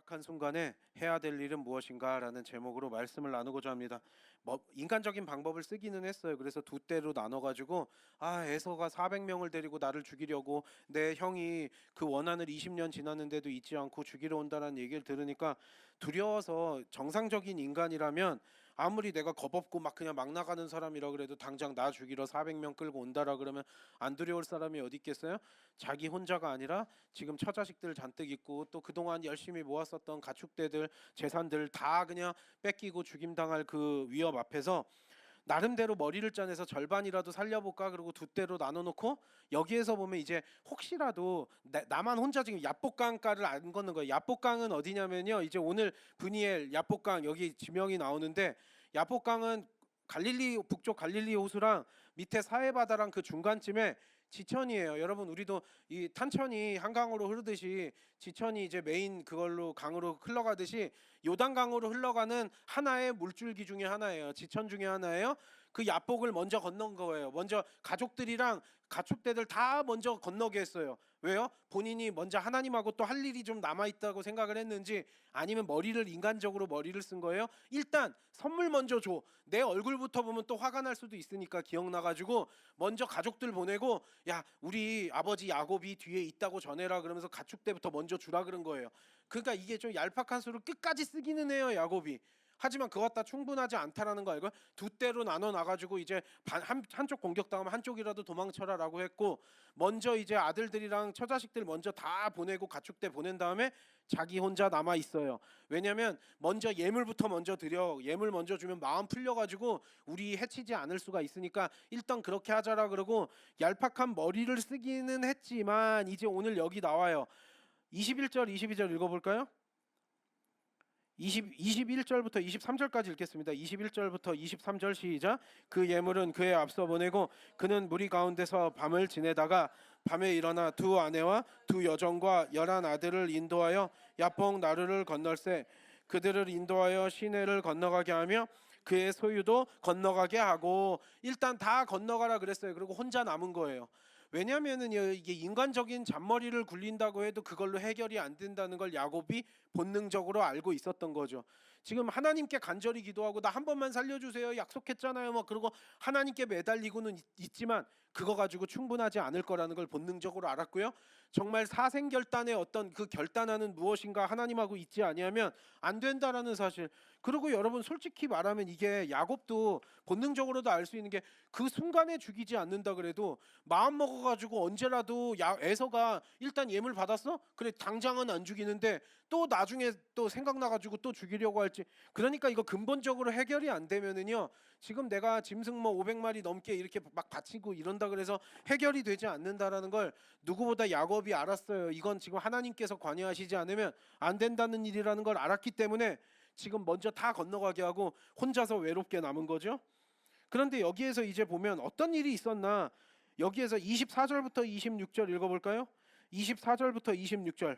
얄팍한 순간에 해야 될 일은 무엇인가라는 제목으로 말씀을 나누고자 합니다. 인간적인 방법을 쓰기는 했어요. 그래서 두 때로 나눠가지고 에서가 400명을 데리고 나를 죽이려고 내 형이 그 원한을 20년 지났는데도 잊지 않고 죽이러 온다는 얘기를 들으니까 두려워서 정상적인 인간이라면 아무리 내가 겁없고 막 그냥 막 나가는 사람이라 그래도 당장 나 죽이러 400명 끌고 온다라 그러면 안 두려울 사람이 어디 있겠어요? 자기 혼자가 아니라 지금 처자식들 잔뜩 있고 또 그동안 열심히 모았었던 가축대들 재산들 다 그냥 뺏기고 죽임당할 그 위협 앞에서 나름대로 머리를 짜내서 절반이라도 살려볼까 그러고 두 대로 나눠놓고 여기에서 보면 이제 혹시라도 나만 혼자 지금 야복강가를 안 걷는 거예요. 야복강은 어디냐면요, 이제 오늘 브니엘 야복강 여기 지명이 나오는데 야복강은 갈릴리 북쪽 갈릴리 호수랑 밑에 사해바다랑 그 중간쯤에 지천이에요. 여러분, 우리도 이 탄천이 한강으로 흐르듯이 지천이 이제 메인 그걸로 강으로 흘러가듯이 요단강으로 흘러가는 하나의 물줄기 중에 하나예요. 지천 중에 하나예요. 그 야복을 먼저 건넌 거예요. 먼저 가족들이랑 가축대들 다 먼저 건너게 했어요. 왜요? 본인이 먼저 하나님하고 또 할 일이 좀 남아있다고 생각을 했는지 아니면 인간적으로 머리를 쓴 거예요. 일단 선물 먼저 줘. 내 얼굴부터 보면 또 화가 날 수도 있으니까 기억나가지고 먼저 가족들 보내고, 야, 우리 아버지 야곱이 뒤에 있다고 전해라 그러면서 가축대부터 먼저 주라 그런 거예요. 그러니까 이게 좀 얄팍한 수를 끝까지 쓰기는 해요, 야곱이. 하지만 그것 다 충분하지 않다라는 거 알고 두 때로 나눠 나가지고 이제 한쪽 공격당하면 한쪽이라도 도망쳐라라고 했고, 먼저 이제 아들들이랑 처자식들 먼저 다 보내고 가축대 보낸 다음에 자기 혼자 남아 있어요. 왜냐면 먼저 예물부터 먼저 드려. 예물 먼저 주면 마음 풀려가지고 우리 해치지 않을 수가 있으니까 일단 그렇게 하자라 그러고 얄팍한 머리를 쓰기는 했지만 이제 오늘 여기 나와요. 21절 22절 읽어볼까요? 21절부터 23절까지 읽겠습니다. 21절부터 23절 시작. 그 예물은 그의 앞서 보내고 그는 무리 가운데서 밤을 지내다가 밤에 일어나 두 아내와 두 여종과 11 아들을 인도하여 야복 나루를 건널세. 그들을 인도하여 시내를 건너가게 하며 그의 소유도 건너가게 하고, 일단 다 건너가라 그랬어요. 그리고 혼자 남은 거예요. 왜냐하면은 이게 인간적인 잔머리를 굴린다고 해도 그걸로 해결이 안 된다는 걸 야곱이 본능적으로 알고 있었던 거죠. 지금 하나님께 간절히 기도하고 나 한 번만 살려주세요 약속했잖아요 뭐 그러고 하나님께 매달리고는 있지만 그거 가지고 충분하지 않을 거라는 걸 본능적으로 알았고요. 정말 사생결단의 어떤 그 결단하는 무엇인가 하나님하고 있지 아니하면 안 된다라는 사실. 그리고 여러분, 솔직히 말하면 이게 야곱도 본능적으로도 알 수 있는 게 그 순간에 죽이지 않는다 그래도 마음 먹어가지고 언제라도 에서가 일단 예물 받았어? 그래 당장은 안 죽이는데 또 나중에 또 생각나가지고 또 죽이려고 할지. 그러니까 이거 근본적으로 해결이 안 되면은요, 지금 내가 짐승 뭐 500마리 넘게 이렇게 막 바치고 이런다 그래서 해결이 되지 않는다라는 걸 누구보다 야곱이 알았어요. 이건 지금 하나님께서 관여하시지 않으면 안 된다는 일이라는 걸 알았기 때문에 지금 먼저 다 건너가게 하고 혼자서 외롭게 남은 거죠. 그런데 여기에서 이제 보면 어떤 일이 있었나, 여기에서 24절부터 26절 읽어볼까요? 24절부터 26절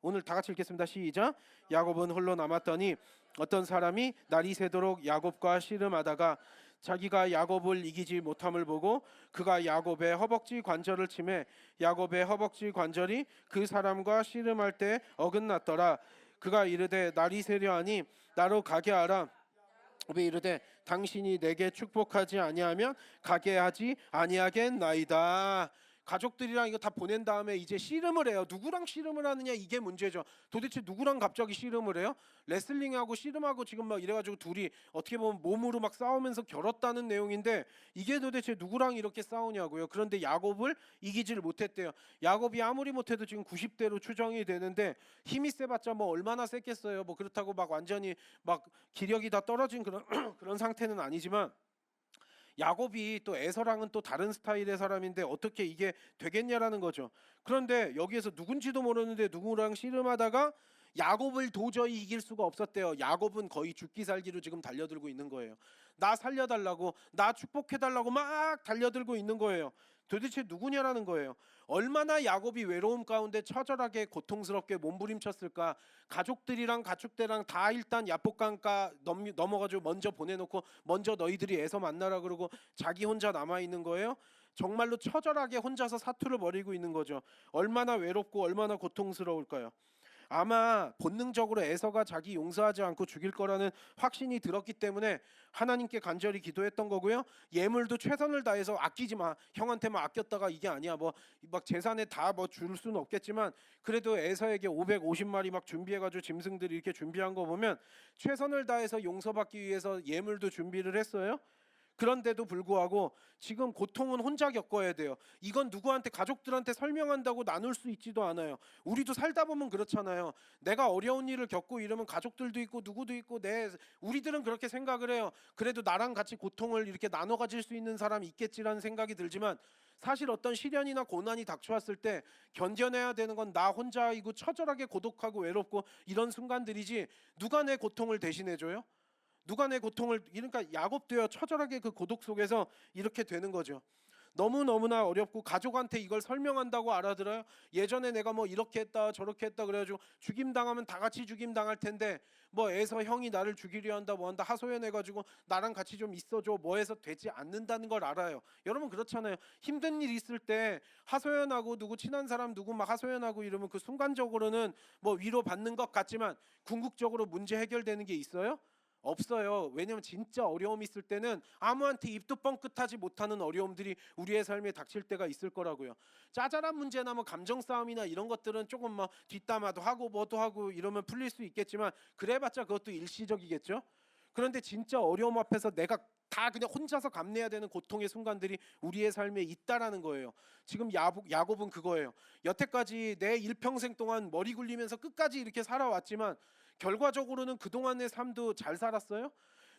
오늘 다 같이 읽겠습니다. 시작. 야곱은 홀로 남았더니 어떤 사람이 날이 새도록 야곱과 씨름하다가 자기가 야곱을 이기지 못함을 보고 그가 야곱의 허벅지 관절을 치매 야곱의 허벅지 관절이 그 사람과 씨름할 때 어긋났더라. 그가 이르되 날이 새려 하니 나로 가게 하라. 왜 이르되 당신이 내게 축복하지 아니하면 가게 하지 아니하겠나이다. 가족들이랑 이거 다 보낸 다음에 이제 씨름을 해요. 누구랑 씨름을 하느냐 이게 문제죠. 도대체 누구랑 갑자기 씨름을 해요? 레슬링하고 씨름하고 지금 막 이래가지고 둘이 어떻게 보면 몸으로 막 싸우면서 겨뤘다는 내용인데 이게 도대체 누구랑 이렇게 싸우냐고요. 그런데 야곱을 이기지를 못했대요. 야곱이 아무리 못해도 지금 90대로 추정이 되는데 힘이 세봤자 뭐 얼마나 셌겠어요. 뭐 그렇다고 막 완전히 막 기력이 다 떨어진 그런 그런 상태는 아니지만 야곱이 또 에서랑은 또 다른 스타일의 사람인데 어떻게 이게 되겠냐라는 거죠. 그런데 여기에서 누군지도 모르는데 누구랑 씨름하다가 야곱을 도저히 이길 수가 없었대요. 야곱은 거의 죽기 살기로 지금 달려들고 있는 거예요. 나 살려달라고, 나 축복해달라고 막 달려들고 있는 거예요. 도대체 누구냐라는 거예요. 얼마나 야곱이 외로움 가운데 처절하게 고통스럽게 몸부림쳤을까. 가족들이랑 가축대랑 다 일단 야복강가 넘어가지고 먼저 보내놓고 먼저 너희들이 에서 만나라 그러고 자기 혼자 남아있는 거예요. 정말로 처절하게 혼자서 사투를 벌이고 있는 거죠. 얼마나 외롭고 얼마나 고통스러울까요. 아마 본능적으로 에서가 자기 용서하지 않고 죽일 거라는 확신이 들었기 때문에 하나님께 간절히 기도했던 거고요. 예물도 최선을 다해서 아끼지 마. 형한테만 아꼈다가 이게 아니야. 뭐 막 재산에 다 뭐 줄 수는 없겠지만 그래도 에서에게 550마리 막 준비해가지고 짐승들이 이렇게 준비한 거 보면 최선을 다해서 용서받기 위해서 예물도 준비를 했어요. 그런데도 불구하고 지금 고통은 혼자 겪어야 돼요. 이건 누구한테 가족들한테 설명한다고 나눌 수 있지도 않아요. 우리도 살다 보면 그렇잖아요. 내가 어려운 일을 겪고 이러면 가족들도 있고 누구도 있고 우리들은 그렇게 생각을 해요. 그래도 나랑 같이 고통을 이렇게 나눠 가질 수 있는 사람이 있겠지라는 생각이 들지만 사실 어떤 시련이나 고난이 닥쳐왔을 때 견뎌내야 되는 건 나 혼자이고 처절하게 고독하고 외롭고 이런 순간들이지 누가 내 고통을 대신해 줘요? 누가 내 고통을 그러니까 야곱도요 처절하게 그 고독 속에서 이렇게 되는 거죠. 너무나 어렵고 가족한테 이걸 설명한다고 알아들어요? 예전에 내가 뭐 이렇게 했다 저렇게 했다 그래가지고 죽임 당하면 다 같이 죽임 당할 텐데 뭐 애서 형이 나를 죽이려 한다 뭐 한다 하소연해가지고 나랑 같이 좀 있어줘 뭐 해서 되지 않는다는 걸 알아요. 여러분 그렇잖아요. 힘든 일 있을 때 하소연하고 누구 친한 사람 누구 막 하소연하고 이러면 그 순간적으로는 뭐 위로 받는 것 같지만 궁극적으로 문제 해결되는 게 있어요? 없어요. 왜냐면 진짜 어려움이 있을 때는 아무한테 입도 뻥끗하지 못하는 어려움들이 우리의 삶에 닥칠 때가 있을 거라고요. 짜잘한 문제나 뭐 감정 싸움이나 이런 것들은 조금 뭐 뒷담화도 하고 뭐도 하고 이러면 풀릴 수 있겠지만 그래봤자 그것도 일시적이겠죠. 그런데 진짜 어려움 앞에서 내가 다 그냥 혼자서 감내해야 되는 고통의 순간들이 우리의 삶에 있다라는 거예요. 지금 야곱은 그거예요. 여태까지 내 일평생 동안 머리 굴리면서 끝까지 이렇게 살아왔지만 결과적으로는 그동안의 삶도 잘 살았어요?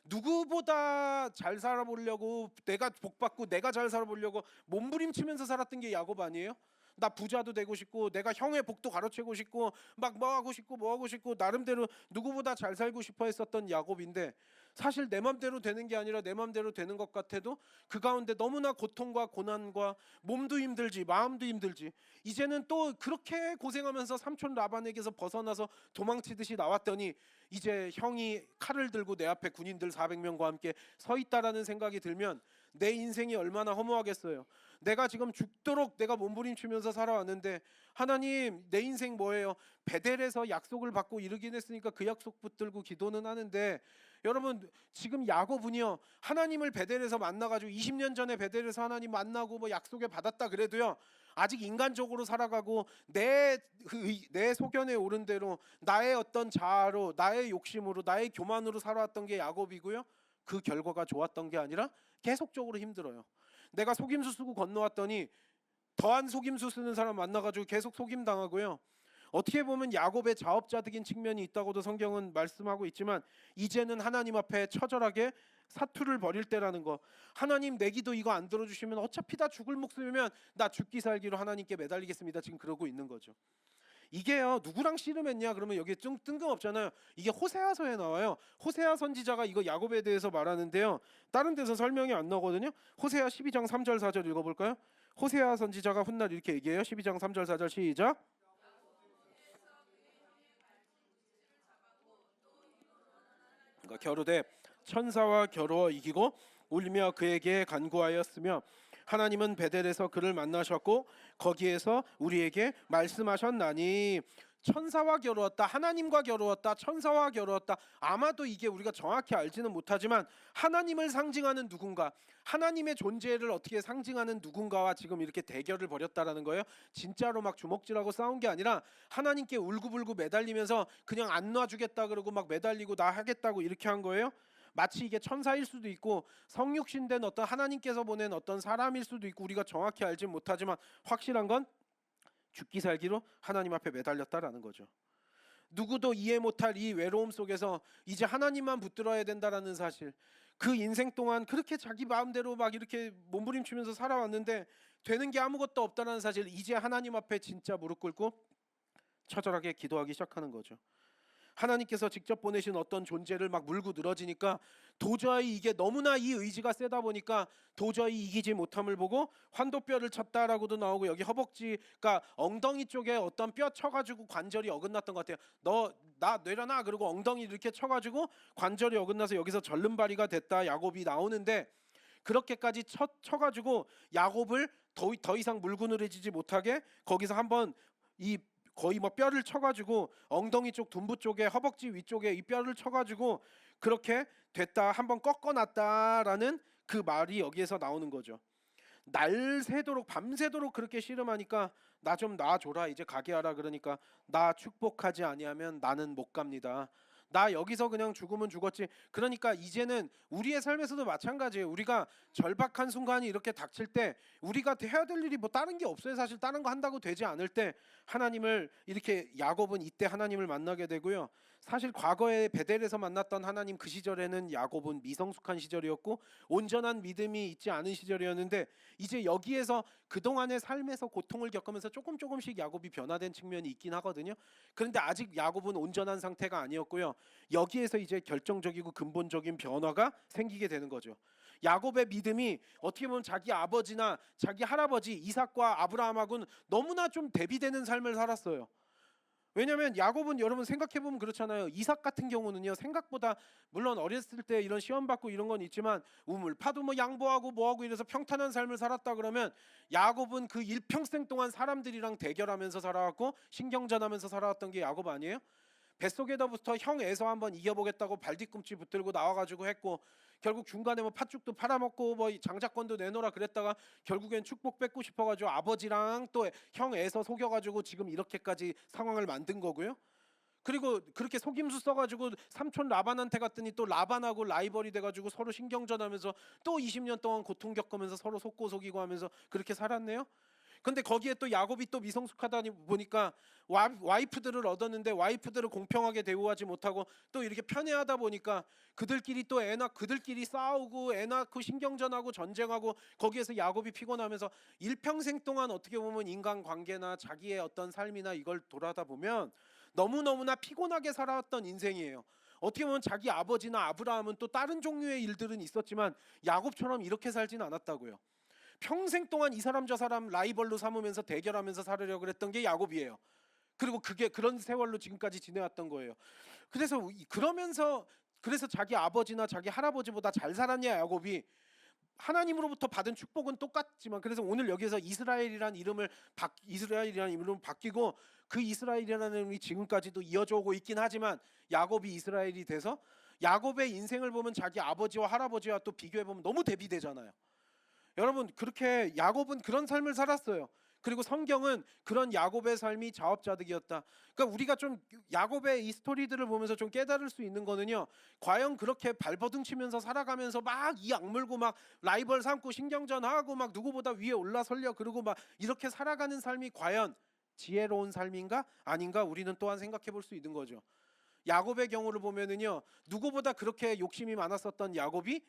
누구보다 잘 살아보려고 내가 복받고 내가 잘 살아보려고 몸부림치면서 살았던 게 야곱 아니에요? 나 부자도 되고 싶고 내가 형의 복도 가로채고 싶고 막 뭐 하고 싶고 뭐 하고 싶고 나름대로 누구보다 잘 살고 싶어 했었던 야곱인데 사실 내 맘대로 되는 게 아니라 내 맘대로 되는 것 같아도 그 가운데 너무나 고통과 고난과 몸도 힘들지 마음도 힘들지 이제는 또 그렇게 고생하면서 삼촌 라반에게서 벗어나서 도망치듯이 나왔더니 이제 형이 칼을 들고 내 앞에 군인들 400명과 함께 서 있다라는 생각이 들면 내 인생이 얼마나 허무하겠어요. 내가 지금 죽도록 내가 몸부림치면서 살아왔는데 하나님 내 인생 뭐예요? 베델에서 약속을 받고 이르긴 했으니까 그 약속 붙들고 기도는 하는데 여러분 지금 야곱은요 하나님을 베델에서 만나가지고 20년 전에 베델에서 하나님 만나고 뭐 약속에 받았다 그래도요 아직 인간적으로 살아가고 내 소견에 오른 대로 나의 어떤 자아로 나의 욕심으로 나의 교만으로 살아왔던 게 야곱이고요 그 결과가 좋았던 게 아니라 계속적으로 힘들어요. 내가 속임수 쓰고 건너왔더니 더한 속임수 쓰는 사람 만나가지고 계속 속임 당하고요. 어떻게 보면 야곱의 자업자득인 측면이 있다고도 성경은 말씀하고 있지만 이제는 하나님 앞에 처절하게 사투를 벌일 때라는 거. 하나님 내 기도 이거 안 들어주시면 어차피 다 죽을 목숨이면 나 죽기 살기로 하나님께 매달리겠습니다. 지금 그러고 있는 거죠. 이게요 누구랑 씨름했냐 그러면 여기 뜬금없잖아요. 이게 호세아서에 나와요. 호세아 선지자가 이거 야곱에 대해서 말하는데요. 다른 데서 설명이 안 나거든요. 호세아 12장 3절 4절 읽어볼까요? 호세아 선지자가 훗날 이렇게 얘기해요. 12장 3절 4절 시작. 그러니까 겨루되 천사와 겨루어 이기고 울며 그에게 간구하였으며 하나님은 베델에서 그를 만나셨고 거기에서 우리에게 말씀하셨나니 천사와 겨루었다 하나님과 겨루었다 천사와 겨루었다 아마도 이게 우리가 정확히 알지는 못하지만 하나님을 상징하는 누군가 하나님의 존재를 어떻게 상징하는 누군가와 지금 이렇게 대결을 벌였다라는 거예요. 진짜로 막 주먹질하고 싸운 게 아니라 하나님께 울고불고 매달리면서 그냥 안 놔주겠다 그러고 막 매달리고 나 하겠다고 이렇게 한 거예요. 마치 이게 천사일 수도 있고 성육신된 어떤 하나님께서 보낸 어떤 사람일 수도 있고 우리가 정확히 알지 못하지만 확실한 건 죽기 살기로 하나님 앞에 매달렸다라는 거죠. 누구도 이해 못할 이 외로움 속에서 이제 하나님만 붙들어야 된다라는 사실. 그 인생 동안 그렇게 자기 마음대로 막 이렇게 몸부림치면서 살아왔는데 되는 게 아무것도 없다라는 사실. 이제 하나님 앞에 진짜 무릎 꿇고 처절하게 기도하기 시작하는 거죠. 하나님께서 직접 보내신 어떤 존재를 막 물고 늘어지니까 도저히 이게 너무나 이 의지가 세다 보니까 도저히 이기지 못함을 보고 환도뼈를 쳤다라고도 나오고 여기 허벅지 그러니까 엉덩이 쪽에 어떤 뼈 쳐가지고 관절이 어긋났던 것 같아요. 너 나 내려놔 그러고 엉덩이 이렇게 쳐가지고 관절이 어긋나서 여기서 절름발이가 됐다 야곱이 나오는데 그렇게까지 쳐가지고 야곱을 더 이상 물고 늘어지지 못하게 거기서 한번 이 거의 뭐 뼈를 쳐가지고 엉덩이 쪽 둔부 쪽에 허벅지 위쪽에 이 뼈를 쳐가지고 그렇게 됐다 한번 꺾어놨다라는 그 말이 여기에서 나오는 거죠. 날 새도록 밤새도록 그렇게 씨름하니까 나 좀 놔줘라 이제 가게 하라 그러니까 나 축복하지 아니하면 나는 못 갑니다. 나 여기서 그냥 죽으면 죽었지. 그러니까 이제는 우리의 삶에서도 마찬가지예요. 우리가 절박한 순간이 이렇게 닥칠 때 우리가 해야 될 일이 뭐 다른 게 없어요. 사실 다른 거 한다고 되지 않을 때 하나님을 이렇게 야곱은 이때 하나님을 만나게 되고요. 사실 과거에 베델에서 만났던 하나님 그 시절에는 야곱은 미성숙한 시절이었고 온전한 믿음이 있지 않은 시절이었는데 이제 여기에서 그동안의 삶에서 고통을 겪으면서 조금씩 야곱이 변화된 측면이 있긴 하거든요. 그런데 아직 야곱은 온전한 상태가 아니었고요. 여기에서 이제 결정적이고 근본적인 변화가 생기게 되는 거죠. 야곱의 믿음이 어떻게 보면 자기 아버지나 자기 할아버지 이삭과 아브라함하고는 너무나 좀 대비되는 삶을 살았어요. 왜냐하면 야곱은 여러분 생각해보면 그렇잖아요. 이삭 같은 경우는요 생각보다 물론 어렸을 때 이런 시험 받고 이런 건 있지만 우물 파도 뭐 양보하고 뭐하고 이래서 평탄한 삶을 살았다 그러면 야곱은 그 일평생 동안 사람들이랑 대결하면서 살아왔고 신경전하면서 살아왔던 게 야곱 아니에요? 뱃속에다부터 형 에서 한번 이겨보겠다고 발뒤꿈치 붙들고 나와가지고 했고 결국 중간에 뭐 팥죽도 팔아먹고 뭐 장자권도 내놓으라 그랬다가 결국엔 축복 뺏고 싶어가지고 아버지랑 또 형 에서 속여가지고 지금 이렇게까지 상황을 만든 거고요. 그리고 그렇게 속임수 써가지고 삼촌 라반한테 갔더니 또 라반하고 라이벌이 돼가지고 서로 신경전하면서 또 20년 동안 고통 겪으면서 서로 속고 속이고 하면서 그렇게 살았네요. 근데 거기에 또 야곱이 또 미성숙하다 보니까 와이프들을 얻었는데 와이프들을 공평하게 대우하지 못하고 또 이렇게 편애하다 보니까 그들끼리 또 그들끼리 싸우고 애 낳고 신경전하고 전쟁하고 거기에서 야곱이 피곤하면서 일평생 동안 어떻게 보면 인간관계나 자기의 어떤 삶이나 이걸 돌아다 보면 너무너무나 피곤하게 살아왔던 인생이에요. 어떻게 보면 자기 아버지나 아브라함은 또 다른 종류의 일들은 있었지만 야곱처럼 이렇게 살진 않았다고요. 평생 동안 이 사람 저 사람 라이벌로 삼으면서 대결하면서 살으려고 그랬던 게 야곱이에요. 그리고 그게 그런 세월로 지금까지 지내왔던 거예요. 그래서 자기 아버지나 자기 할아버지보다 잘 살았냐 야곱이. 하나님으로부터 받은 축복은 똑같지만 그래서 오늘 여기서 이스라엘이라는 이름을 바뀌고 그 이스라엘이라는 이름이 지금까지도 이어져 오고 있긴 하지만 야곱이 이스라엘이 돼서 야곱의 인생을 보면 자기 아버지와 할아버지와 또 비교해 보면 너무 대비되잖아요. 여러분 그렇게 야곱은 그런 삶을 살았어요. 그리고 성경은 그런 야곱의 삶이 자업자득이었다. 그러니까 우리가 좀 야곱의 이 스토리들을 보면서 좀 깨달을 수 있는 거는요. 과연 그렇게 발버둥치면서 살아가면서 막 이 악물고 막 라이벌 삼고 신경전하고 막 누구보다 위에 올라서려 그러고 막 이렇게 살아가는 삶이 과연 지혜로운 삶인가 아닌가 우리는 또한 생각해 볼 수 있는 거죠. 야곱의 경우를 보면은요. 누구보다 그렇게 욕심이 많았었던 야곱이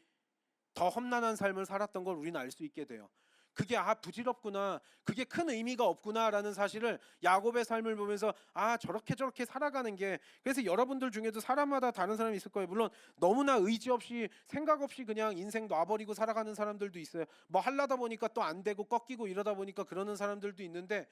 더 험난한 삶을 살았던 걸 우리는 알 수 있게 돼요. 그게 부질없구나, 그게 큰 의미가 없구나라는 사실을 야곱의 삶을 보면서 저렇게 살아가는 게. 그래서 여러분들 중에도 사람마다 다른 사람이 있을 거예요. 물론 너무나 의지 없이 생각 없이 그냥 인생 놔버리고 살아가는 사람들도 있어요. 뭐 하려다 보니까 또 안 되고 꺾이고 이러다 보니까 그러는 사람들도 있는데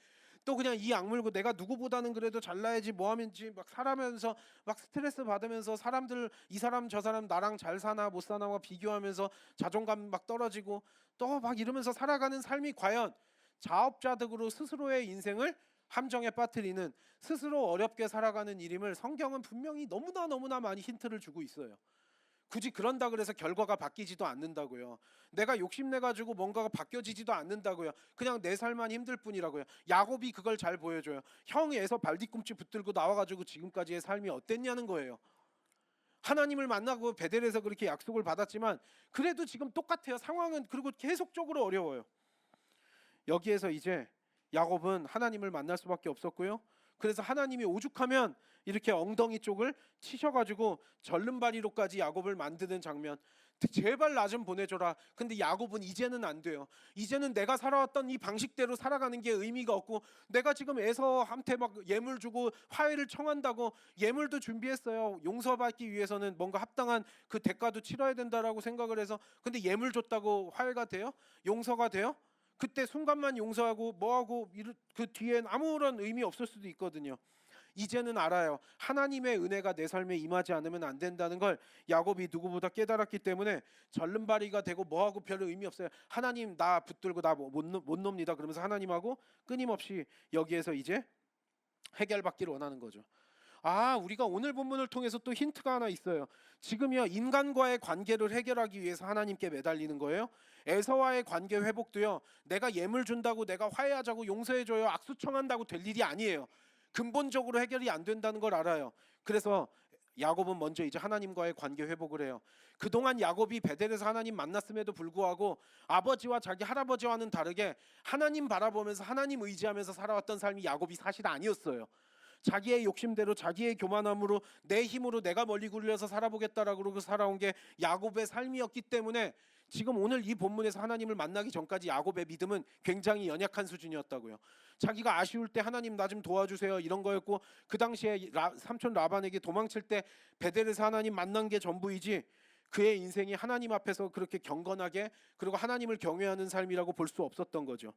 또 그냥 이 악물고 내가 누구보다는 그래도 잘나야지 뭐하면지 막 살아면서 막 스트레스 받으면서 사람들 이 사람 저 사람 나랑 잘 사나 못 사나와 비교하면서 자존감 막 떨어지고 또 막 이러면서 살아가는 삶이 과연 자업자득으로 스스로의 인생을 함정에 빠뜨리는 스스로 어렵게 살아가는 일임을 성경은 분명히 너무나 많이 힌트를 주고 있어요. 굳이 그런다 그래서 결과가 바뀌지도 않는다고요. 내가 욕심내가지고 뭔가가 바뀌어지지도 않는다고요. 그냥 내 삶만 힘들 뿐이라고요. 야곱이 그걸 잘 보여줘요. 형이 에서 발뒤꿈치 붙들고 나와가지고 지금까지의 삶이 어땠냐는 거예요. 하나님을 만나고 베델에서 그렇게 약속을 받았지만 그래도 지금 똑같아요. 상황은 그리고 계속적으로 어려워요. 여기에서 이제 야곱은 하나님을 만날 수밖에 없었고요. 그래서 하나님이 오죽하면 이렇게 엉덩이 쪽을 치셔가지고 절름발이로까지 야곱을 만드는 장면. 제발 나 좀 보내줘라. 근데 야곱은 이제는 안 돼요. 이제는 내가 살아왔던 이 방식대로 살아가는 게 의미가 없고 내가 지금 에서한테 막 예물 주고 화해를 청한다고 예물도 준비했어요. 용서받기 위해서는 뭔가 합당한 그 대가도 치러야 된다라고 생각을 해서 근데 예물 줬다고 화해가 돼요? 용서가 돼요? 그때 순간만 용서하고 뭐하고 그 뒤엔 아무런 의미 없을 수도 있거든요. 이제는 알아요. 하나님의 은혜가 내 삶에 임하지 않으면 안 된다는 걸 야곱이 누구보다 깨달았기 때문에 절름발이가 되고 뭐하고 별 의미 없어요. 하나님 나 붙들고 나 못 놉니다. 그러면서 하나님하고 끊임없이 여기에서 이제 해결받기를 원하는 거죠. 우리가 오늘 본문을 통해서 또 힌트가 하나 있어요. 지금요, 인간과의 관계를 해결하기 위해서 하나님께 매달리는 거예요. 에서와의 관계 회복도요, 내가 예물 준다고, 내가 화해하자고, 용서해줘요, 악수 청한다고 될 일이 아니에요. 근본적으로 해결이 안 된다는 걸 알아요. 그래서 야곱은 먼저 이제 하나님과의 관계 회복을 해요. 그동안 야곱이 베델에서 하나님 만났음에도 불구하고 아버지와 자기 할아버지와는 다르게 하나님 바라보면서 하나님 의지하면서 살아왔던 삶이 야곱이 사실 아니었어요. 자기의 욕심대로, 자기의 교만함으로, 내 힘으로 내가 멀리 굴려서 살아보겠다라고 그러고 살아온 게 야곱의 삶이었기 때문에 지금 오늘 이 본문에서 하나님을 만나기 전까지 야곱의 믿음은 굉장히 연약한 수준이었다고요. 자기가 아쉬울 때 하나님 나 좀 도와주세요 이런 거였고, 그 당시에 삼촌 라반에게 도망칠 때 베델에서 하나님 만난 게 전부이지, 그의 인생이 하나님 앞에서 그렇게 경건하게 그리고 하나님을 경외하는 삶이라고 볼 수 없었던 거죠.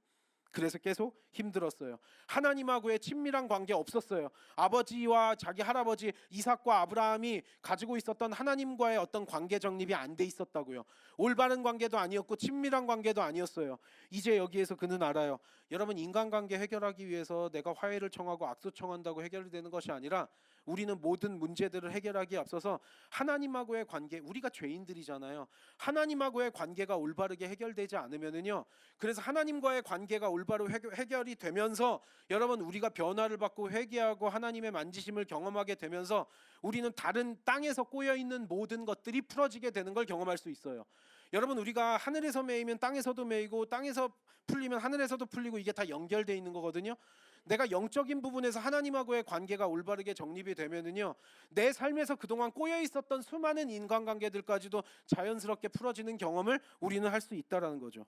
그래서 계속 힘들었어요. 하나님하고의 친밀한 관계 없었어요. 아버지와 자기 할아버지 이삭과 아브라함이 가지고 있었던 하나님과의 어떤 관계 정립이 안 돼 있었다고요. 올바른 관계도 아니었고 친밀한 관계도 아니었어요. 이제 여기에서 그는 알아요. 여러분, 인간관계 해결하기 위해서 내가 화해를 청하고 악수 청한다고 해결이 되는 것이 아니라, 우리는 모든 문제들을 해결하기에 앞서서 하나님하고의 관계, 우리가 죄인들이잖아요. 하나님하고의 관계가 올바르게 해결되지 않으면은요, 그래서 하나님과의 관계가 올바로 해결이 되면서 여러분, 우리가 변화를 받고 회개하고 하나님의 만지심을 경험하게 되면서 우리는 다른 땅에서 꼬여있는 모든 것들이 풀어지게 되는 걸 경험할 수 있어요. 여러분, 우리가 하늘에서 매이면 땅에서도 매이고 땅에서 풀리면 하늘에서도 풀리고, 이게 다 연결되어 있는 거거든요. 내가 영적인 부분에서 하나님하고의 관계가 올바르게 정립이 되면은요, 내 삶에서 그동안 꼬여 있었던 수많은 인간관계들까지도 자연스럽게 풀어지는 경험을 우리는 할 수 있다라는 거죠.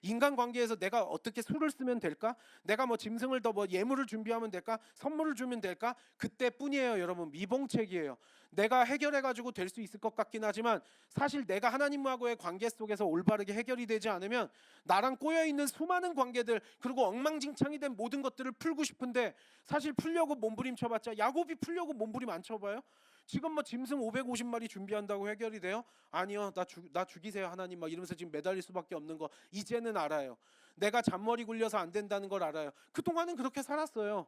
인간관계에서 내가 어떻게 수를 쓰면 될까? 내가 뭐 짐승을 더 예물을 준비하면 될까? 선물을 주면 될까? 그때뿐이에요. 여러분, 미봉책이에요. 내가 해결해가지고 될 수 있을 것 같긴 하지만 사실 내가 하나님하고의 관계 속에서 올바르게 해결이 되지 않으면 나랑 꼬여있는 수많은 관계들, 그리고 엉망진창이 된 모든 것들을 풀고 싶은데, 사실 풀려고 몸부림쳐봤자, 야곱이 풀려고 몸부림 안 쳐봐요? 지금 뭐 짐승 550마리 준비한다고 해결이 돼요? 아니요. 나 죽이세요 하나님 막 이러면서 지금 매달릴 수밖에 없는 거 이제는 알아요. 내가 잔머리 굴려서 안 된다는 걸 알아요. 그동안은 그렇게 살았어요.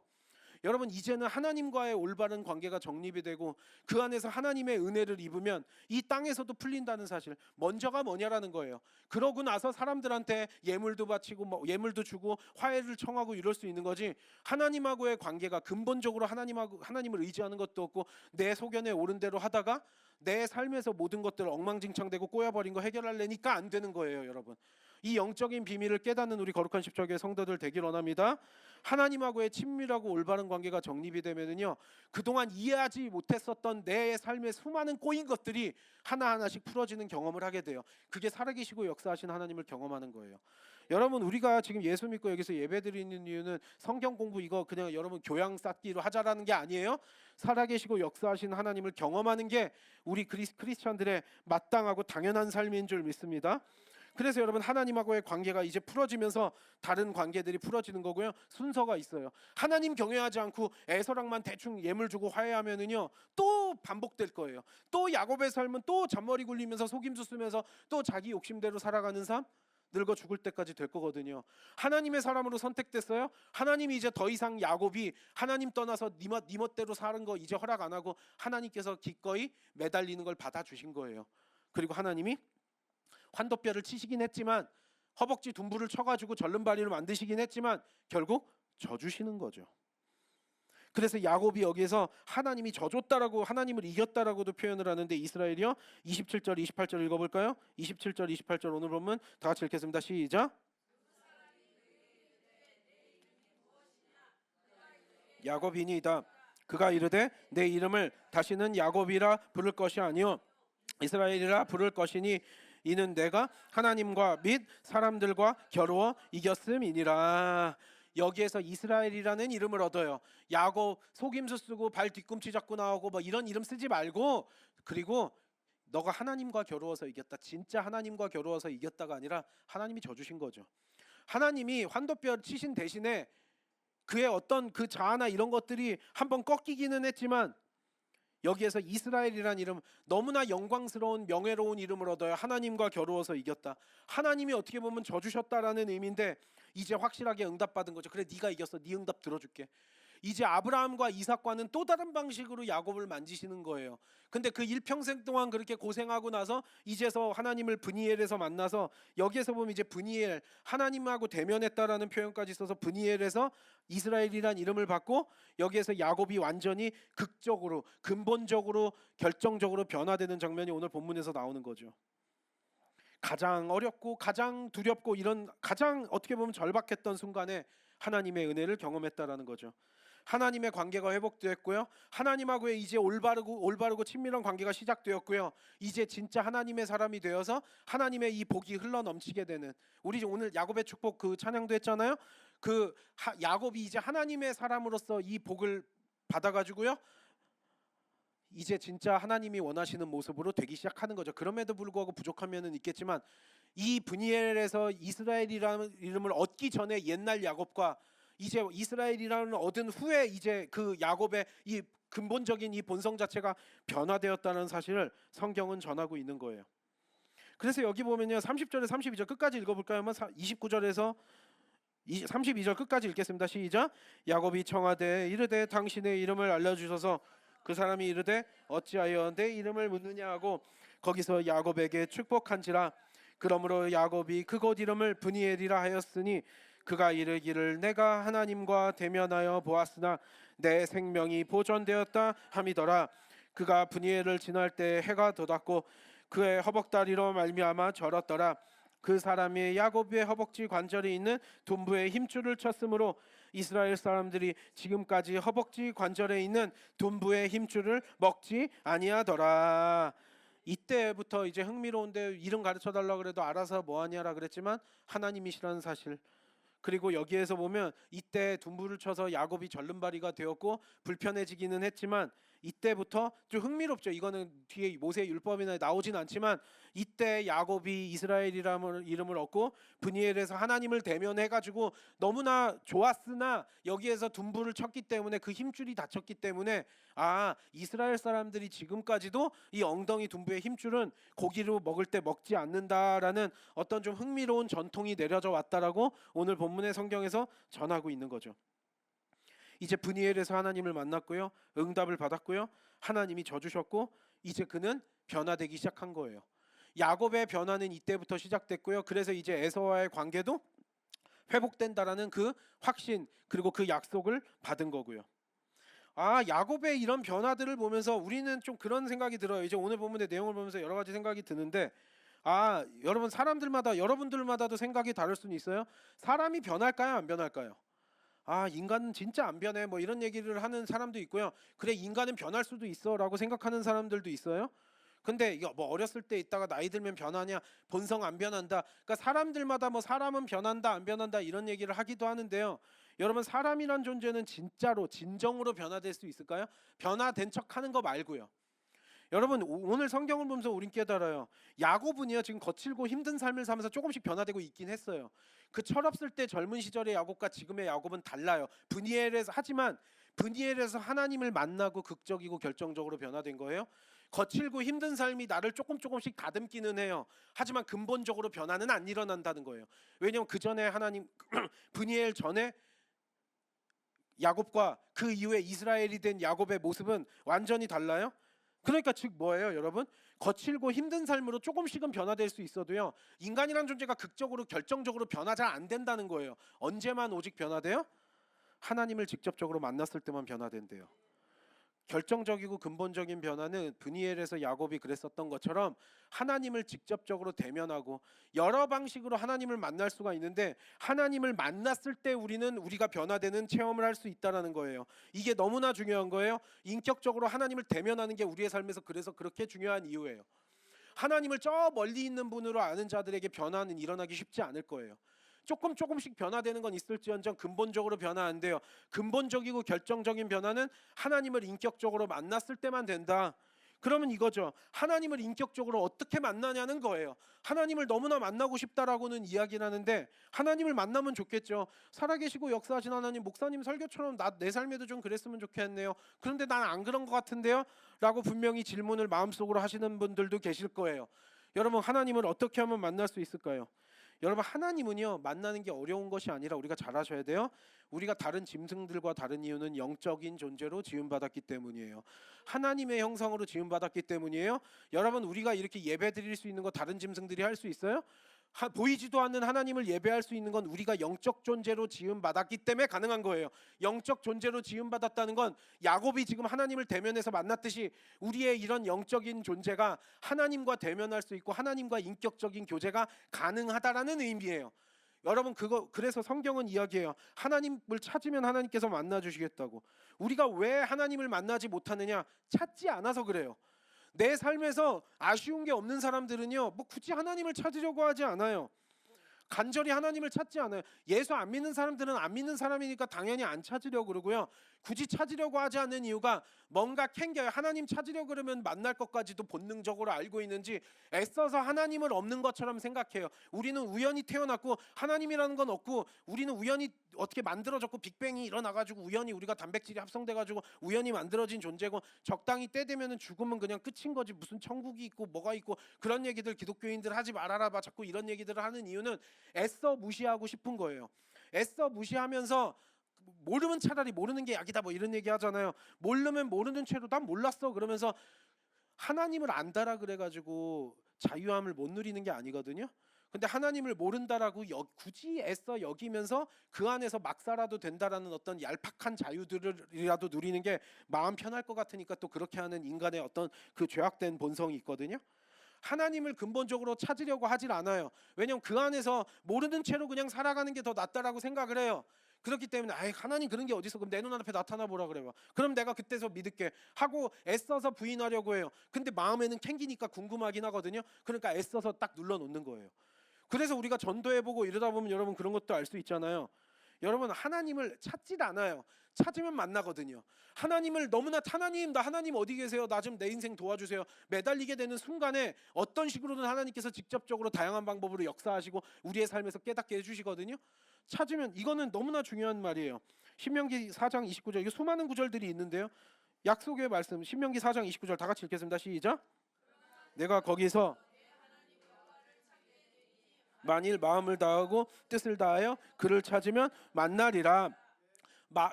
여러분, 이제는 하나님과의 올바른 관계가 정립이 되고 그 안에서 하나님의 은혜를 입으면 이 땅에서도 풀린다는 사실, 먼저가 뭐냐라는 거예요. 그러고 나서 사람들한테 예물도 바치고 뭐 예물도 주고 화해를 청하고 이럴 수 있는 거지, 하나님하고의 관계가 근본적으로 하나님을 의지하는 것도 없고 내 소견에 옳은 대로 하다가 내 삶에서 모든 것들을 엉망진창되고 꼬여버린 거 해결하려니까 안 되는 거예요. 여러분, 이 영적인 비밀을 깨닫는 우리 거룩한 십자교회 성도들 되길 원합니다. 하나님하고의 친밀하고 올바른 관계가 정립이 되면은요, 그동안 이해하지 못했었던 내 삶의 수많은 꼬인 것들이 하나하나씩 풀어지는 경험을 하게 돼요. 그게 살아계시고 역사하신 하나님을 경험하는 거예요. 여러분, 우리가 지금 예수 믿고 여기서 예배드리는 이유는 성경 공부 이거 그냥 여러분 교양 쌓기로 하자라는 게 아니에요. 살아계시고 역사하신 하나님을 경험하는 게 우리 크리스찬들의 마땅하고 당연한 삶인 줄 믿습니다. 그래서 여러분, 하나님하고의 관계가 이제 풀어지면서 다른 관계들이 풀어지는 거고요. 순서가 있어요. 하나님 경외하지 않고 에서랑만 대충 예물 주고 화해하면은요, 또 반복될 거예요. 또 야곱의 삶은 또 잔머리 굴리면서 속임수 쓰면서 또 자기 욕심대로 살아가는 삶, 늙어 죽을 때까지 될 거거든요. 하나님의 사람으로 선택됐어요. 하나님이 이제 더 이상 야곱이 하나님 떠나서 네 멋대로 사는 거 이제 허락 안 하고 하나님께서 기꺼이 매달리는 걸 받아주신 거예요. 그리고 하나님이 환도뼈를 치시긴 했지만, 허벅지 둔부를 쳐가지고 절름발이를 만드시긴 했지만 결국 져주시는 거죠. 그래서 야곱이 여기에서 하나님이 져줬다라고, 하나님을 이겼다라고도 표현을 하는데, 이스라엘이요, 27절 28절 읽어볼까요? 27절 28절 오늘 보면 다 같이 읽겠습니다. 시작. 야곱이니이다. 그가 이르되 내 이름을 다시는 야곱이라 부를 것이 아니요 이스라엘이라 부를 것이니 이는 내가 하나님과 및 사람들과 겨루어 이겼음이니라. 여기에서 이스라엘이라는 이름을 얻어요. 야곱 속임수 쓰고 발 뒤꿈치 잡고 나오고 뭐 이런 이름 쓰지 말고, 그리고 너가 하나님과 겨루어서 이겼다, 진짜 하나님과 겨루어서 이겼다가 아니라 하나님이 져주신 거죠. 하나님이 환도뼈 치신 대신에 그의 어떤 그 자아나 이런 것들이 한번 꺾이기는 했지만, 여기에서 이스라엘이라는 이름, 너무나 영광스러운 명예로운 이름을 얻어요. 하나님과 겨루어서 이겼다. 하나님이 어떻게 보면 져주셨다라는 의미인데 이제 확실하게 응답받은 거죠. 그래, 네가 이겼어. 네 응답 들어줄게. 이제 아브라함과 이삭과는 또 다른 방식으로 야곱을 만지시는 거예요. 근데 그 일평생 동안 그렇게 고생하고 나서 이제서 하나님을 브니엘에서 만나서, 여기에서 보면 이제 브니엘, 하나님하고 대면했다라는 표현까지 써서 브니엘에서 이스라엘이란 이름을 받고, 여기에서 야곱이 완전히 극적으로, 근본적으로, 결정적으로 변화되는 장면이 오늘 본문에서 나오는 거죠. 가장 어렵고 가장 두렵고 이런 가장 어떻게 보면 절박했던 순간에 하나님의 은혜를 경험했다라는 거죠. 하나님의 관계가 회복되었고요. 하나님하고의 이제 올바르고 친밀한 관계가 시작되었고요. 이제 진짜 하나님의 사람이 되어서 하나님의 이 복이 흘러 넘치게 되는, 우리 오늘 야곱의 축복 그 찬양도 했잖아요. 야곱이 이제 하나님의 사람으로서 이 복을 받아가지고요. 이제 진짜 하나님이 원하시는 모습으로 되기 시작하는 거죠. 그럼에도 불구하고 부족한 면은 있겠지만, 이 브니엘에서 이스라엘이라는 이름을 얻기 전에 옛날 야곱과 이제 이스라엘이라는 얻은 후에 이제 그 야곱의 이 근본적인 이 본성 자체가 변화되었다는 사실을 성경은 전하고 있는 거예요. 그래서 여기 보면요, 30절에 32절 끝까지 읽어볼까요? 29절에서 32절 끝까지 읽겠습니다. 시작. 야곱이 청하되 이르되 당신의 이름을 알려주셔서 그 사람이 이르되 어찌하여 내 이름을 묻느냐 하고 거기서 야곱에게 축복한지라. 그러므로 야곱이 그곳 이름을 브니엘이라 하였으니 그가 이르기를 내가 하나님과 대면하여 보았으나 내 생명이 보존되었다 함이더라. 그가 브니엘을 지날 때 해가 돋았고 그의 허벅다리로 말미암아 절었더라. 그 사람이 야곱의 허벅지 관절에 있는 둔부의 힘줄을 쳤으므로 이스라엘 사람들이 지금까지 허벅지 관절에 있는 둔부의 힘줄을 먹지 아니하더라. 이때부터 이제 흥미로운데, 이름 가르쳐 달라 그래도 알아서 뭐하냐라 그랬지만 하나님이시라는 사실, 그리고 여기에서 보면 이때 둔부를 쳐서 야곱이 절름발이가 되었고 불편해지기는 했지만, 이때부터 좀 흥미롭죠. 이거는 뒤에 모세 율법이나 나오진 않지만 이때 야곱이 이스라엘이라는 이름을 얻고 브니엘에서 하나님을 대면해가지고 너무나 좋았으나 여기에서 둔부를 쳤기 때문에 그 힘줄이 다쳤기 때문에, 이스라엘 사람들이 지금까지도 이 엉덩이 둔부의 힘줄은 고기로 먹을 때 먹지 않는다라는 어떤 좀 흥미로운 전통이 내려져 왔다라고 오늘 본문의 성경에서 전하고 있는 거죠. 이제 브니엘에서 하나님을 만났고요, 응답을 받았고요, 하나님이 져주셨고 이제 그는 변화되기 시작한 거예요. 야곱의 변화는 이때부터 시작됐고요. 그래서 이제 에서와의 관계도 회복된다라는 그 확신, 그리고 그 약속을 받은 거고요. 야곱의 이런 변화들을 보면서 우리는 좀 그런 생각이 들어요. 이제 오늘 본문의 내용을 보면서 여러 가지 생각이 드는데, 여러분 여러분들마다도 생각이 다를 수는 있어요. 사람이 변할까요, 안 변할까요? 인간은 진짜 안 변해, 뭐 이런 얘기를 하는 사람도 있고요. 그래, 인간은 변할 수도 있어 라고 생각하는 사람들도 있어요. 근데 이거 뭐 어렸을 때 있다가 나이 들면 변하냐, 본성 안 변한다, 그러니까 사람들마다 뭐 사람은 변한다 안 변한다 이런 얘기를 하기도 하는데요. 여러분, 사람이란 존재는 진짜로 진정으로 변화될 수 있을까요? 변화된 척 하는 거 말고요. 여러분, 오늘 성경을 보면서 우린 깨달아요. 야곱은요 지금 거칠고 힘든 삶을 살면서 조금씩 변화되고 있긴 했어요. 그 철없을 때 젊은 시절의 야곱과 지금의 야곱은 달라요. 하지만 브니엘에서 하나님을 만나고 극적이고 결정적으로 변화된 거예요. 거칠고 힘든 삶이 나를 조금씩 다듬기는 해요. 하지만 근본적으로 변화는 안 일어난다는 거예요. 왜냐하면 그 전에 하나님 브니엘 전에 야곱과 그 이후에 이스라엘이 된 야곱의 모습은 완전히 달라요. 그러니까 즉 뭐예요, 여러분? 거칠고 힘든 삶으로 조금씩은 변화될 수 있어도요, 인간이라는 존재가 극적으로 결정적으로 변화 잘 안 된다는 거예요. 언제만 오직 변화돼요? 하나님을 직접적으로 만났을 때만 변화된대요. 결정적이고 근본적인 변화는 브니엘에서 야곱이 그랬었던 것처럼 하나님을 직접적으로 대면하고 여러 방식으로 하나님을 만날 수가 있는데, 하나님을 만났을 때 우리가 변화되는 체험을 할 수 있다는 거예요. 이게 너무나 중요한 거예요. 인격적으로 하나님을 대면하는 게 우리의 삶에서 그래서 그렇게 중요한 이유예요. 하나님을 저 멀리 있는 분으로 아는 자들에게 변화는 일어나기 쉽지 않을 거예요. 조금씩 변화되는 건 있을지언정 근본적으로 변화 안 돼요. 근본적이고 결정적인 변화는 하나님을 인격적으로 만났을 때만 된다. 그러면 이거죠. 하나님을 인격적으로 어떻게 만나냐는 거예요. 하나님을 너무나 만나고 싶다라고는 이야기를 하는데, 하나님을 만나면 좋겠죠. 살아계시고 역사하신 하나님, 목사님 설교처럼 내 삶에도 좀 그랬으면 좋겠네요. 그런데 난 안 그런 것 같은데요? 라고 분명히 질문을 마음속으로 하시는 분들도 계실 거예요. 여러분, 하나님을 어떻게 하면 만날 수 있을까요? 여러분 하나님은요 만나는 게 어려운 것이 아니라 우리가 잘 아셔야 돼요. 우리가 다른 짐승들과 다른 이유는 영적인 존재로 지음받았기 때문이에요. 하나님의 형상으로 지음받았기 때문이에요. 여러분 우리가 이렇게 예배 드릴 수 있는 거 다른 짐승들이 할 수 있어요? 보이지도 않는 하나님을 예배할 수 있는 건 우리가 영적 존재로 지음받았기 때문에 가능한 거예요. 영적 존재로 지음받았다는 건 야곱이 지금 하나님을 대면해서 만났듯이 우리의 이런 영적인 존재가 하나님과 대면할 수 있고 하나님과 인격적인 교제가 가능하다라는 의미예요. 여러분 그래서 성경은 이야기해요. 하나님을 찾으면 하나님께서 만나 주시겠다고. 우리가 왜 하나님을 만나지 못하느냐? 찾지 않아서 그래요. 내 삶에서 아쉬운 게 없는 사람들은요 뭐 굳이 하나님을 찾으려고 하지 않아요. 간절히 하나님을 찾지 않아요. 예수 안 믿는 사람들은 안 믿는 사람이니까 당연히 안 찾으려고 그러고요. 굳이 찾으려고 하지 않는 이유가 뭔가 캥겨요. 하나님 찾으려고 그러면 만날 것까지도 본능적으로 알고 있는지 애써서 하나님을 없는 것처럼 생각해요. 우리는 우연히 태어났고 하나님이라는 건 없고 우리는 우연히 어떻게 만들어졌고 빅뱅이 일어나가지고 우연히 우리가 단백질이 합성돼가지고 우연히 만들어진 존재고 적당히 때 되면은 죽으면 그냥 끝인 거지. 무슨 천국이 있고 뭐가 있고 그런 얘기들 기독교인들 하지 말아라 봐. 자꾸 이런 얘기들을 하는 이유는 애써 무시하고 싶은 거예요. 애써 무시하면서 모르면 차라리 모르는 게 약이다 뭐 이런 얘기 하잖아요. 모르면 모르는 채로 난 몰랐어 그러면서 하나님을 안다라 그래가지고 자유함을 못 누리는 게 아니거든요. 근데 하나님을 모른다라고 굳이 애써 여기면서 그 안에서 막 살아도 된다라는 어떤 얄팍한 자유들이라도 누리는 게 마음 편할 것 같으니까 또 그렇게 하는 인간의 어떤 그 죄악된 본성이 있거든요. 하나님을 근본적으로 찾으려고 하질 않아요. 왜냐면 그 안에서 모르는 채로 그냥 살아가는 게 더 낫다라고 생각을 해요. 그렇기 때문에 하나님 그런 게 어딨어? 그럼 내 눈앞에 나타나 보라 그래요. 그럼 내가 그때서 믿을게 하고 애써서 부인하려고 해요. 근데 마음에는 캥기니까 궁금하긴 하거든요. 그러니까 애써서 딱 눌러놓는 거예요. 그래서 우리가 전도해보고 이러다 보면 여러분 그런 것도 알 수 있잖아요. 여러분 하나님을 찾질 않아요. 찾으면 만나거든요. 하나님을 너무나 하나님 나 하나님 어디 계세요? 나 좀 내 인생 도와주세요. 매달리게 되는 순간에 어떤 식으로든 하나님께서 직접적으로 다양한 방법으로 역사하시고 우리의 삶에서 깨닫게 해주시거든요. 찾으면 이거는 너무나 중요한 말이에요. 신명기 4장 29절 이게 수많은 구절들이 있는데요. 약속의 말씀 신명기 4장 29절 다 같이 읽겠습니다. 시작. 내가 거기서 만일 마음을 다하고 뜻을 다하여 그를 찾으면 만나리라.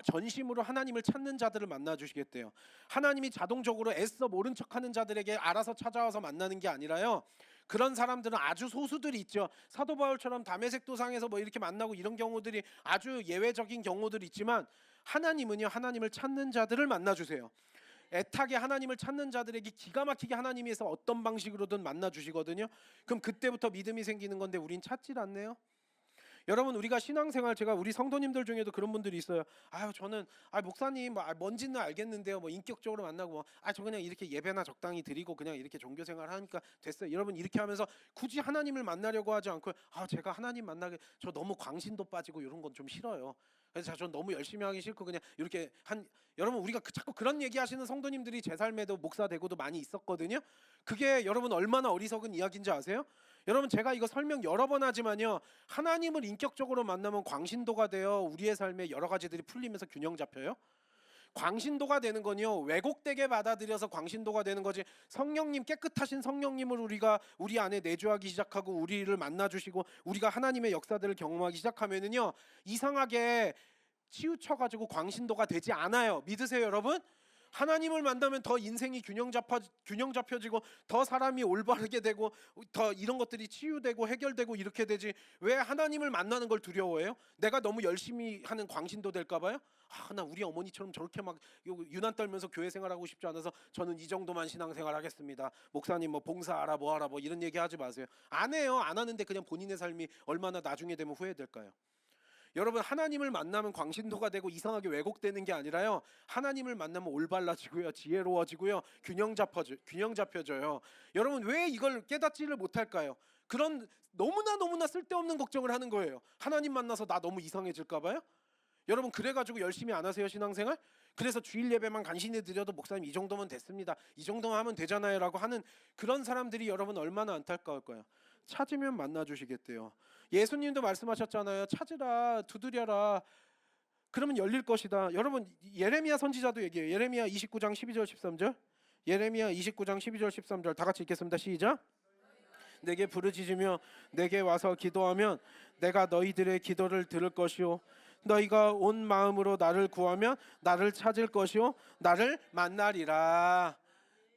전심으로 하나님을 찾는 자들을 만나 주시겠대요. 하나님이 자동적으로 애써 모른 척하는 자들에게 알아서 찾아와서 만나는 게 아니라요. 그런 사람들은 아주 소수들이 있죠. 사도 바울처럼 다메섹 도상에서 뭐 이렇게 만나고 이런 경우들이 아주 예외적인 경우들이 있지만 하나님은요. 하나님을 찾는 자들을 만나 주세요. 애타게 하나님을 찾는 자들에게 기가 막히게 하나님께서 어떤 방식으로든 만나 주시거든요. 그럼 그때부터 믿음이 생기는 건데 우린 찾질 않네요. 여러분 우리가 신앙생활 제가 우리 성도님들 중에도 그런 분들이 있어요. 아유 저는 목사님 뭔지는 알겠는데요. 뭐 인격적으로 만나고 저 그냥 이렇게 예배나 적당히 드리고 그냥 이렇게 종교생활 하니까 됐어요. 여러분 이렇게 하면서 굳이 하나님을 만나려고 하지 않고 제가 하나님 만나게 저 너무 광신도 빠지고 이런 건 좀 싫어요. 그래서 전 너무 열심히 하기 싫고 그냥 이렇게 여러분 우리가 자꾸 그런 얘기하시는 성도님들이 제 삶에도 목사 되고도 많이 있었거든요. 그게 여러분 얼마나 어리석은 이야기인지 아세요? 여러분 제가 이거 설명 여러 번 하지만요. 하나님을 인격적으로 만나면 광신도가 되어 우리의 삶에 여러 가지들이 풀리면서 균형 잡혀요. 광신도가 되는 건요. 왜곡되게 받아들여서 광신도가 되는 거지. 성령님 깨끗하신 성령님을 우리가 우리 안에 내주하기 시작하고 우리를 만나 주시고 우리가 하나님의 역사들을 경험하기 시작하면은요. 이상하게 치우쳐 가지고 광신도가 되지 않아요. 믿으세요, 여러분? 하나님을 만나면 더 인생이 균형 잡혀지고 더 사람이 올바르게 되고 더 이런 것들이 치유되고 해결되고 이렇게 되지. 왜 하나님을 만나는 걸 두려워해요? 내가 너무 열심히 하는 광신도 될까 봐요? 나 우리 어머니처럼 저렇게 막 유난 떨면서 교회 생활하고 싶지 않아서 저는 이 정도만 신앙생활 하겠습니다. 목사님 뭐 봉사하라 뭐하라 뭐 이런 얘기 하지 마세요. 안 해요. 안 하는데 그냥 본인의 삶이 얼마나 나중에 되면 후회될까요? 여러분 하나님을 만나면 광신도가 되고 이상하게 왜곡되는 게 아니라요. 하나님을 만나면 올바라지고요. 지혜로워지고요. 균형 잡혀져요. 여러분 왜 이걸 깨닫지를 못할까요? 그런 너무나 쓸데없는 걱정을 하는 거예요. 하나님 만나서 나 너무 이상해질까 봐요? 여러분 그래가지고 열심히 안 하세요 신앙생활? 그래서 주일 예배만 간신히 드려도 목사님 이 정도면 됐습니다. 이 정도만 하면 되잖아요 라고 하는 그런 사람들이 여러분 얼마나 안타까울까요? 찾으면 만나 주시겠대요. 예수님도 말씀하셨잖아요. 찾으라 두드려라 그러면 열릴 것이다. 여러분 예레미야 선지자도 얘기해요. 예레미야 29장 12절 13절 예레미야 29장 12절 13절 다 같이 읽겠습니다. 시작. 내게 부르짖으며 내게 와서 기도하면 내가 너희들의 기도를 들을 것이요 너희가 온 마음으로 나를 구하면 나를 찾을 것이요 나를 만나리라.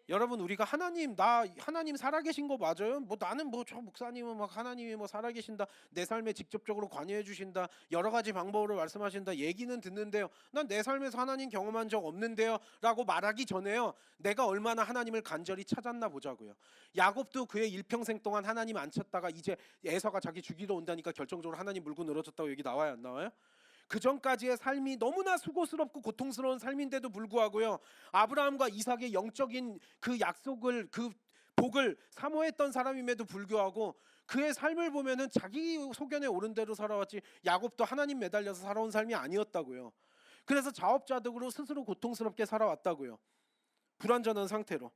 여러분, 우리가 하나님 살아계신 거 맞아요? 뭐 나는 뭐 저 목사님은 막 하나님이 뭐 살아계신다, 내 삶에 직접적으로 관여해 주신다, 여러 가지 방법으로 말씀하신다 얘기는 듣는데요, 난 내 삶에서 하나님 경험한 적 없는데요 라고 말하기 전에요, 내가 얼마나 하나님을 간절히 찾았나 보자고요. 야곱도 그의 일평생 동안 하나님 안 찾다가 이제 에서가 자기 죽이러 온다니까 결정적으로 하나님 물고 늘어졌다고 얘기 나와요, 안 나와요? 그 전까지의 삶이 너무나 수고스럽고 고통스러운 삶인데도 불구하고요, 아브라함과 이삭의 영적인 그 약속을, 그 복을 사모했던 사람임에도 불구하고 그의 삶을 보면은 자기 소견에 오른 대로 살아왔지, 야곱도 하나님 매달려서 살아온 삶이 아니었다고요. 그래서 자업자득으로 스스로 고통스럽게 살아왔다고요, 불완전한 상태로.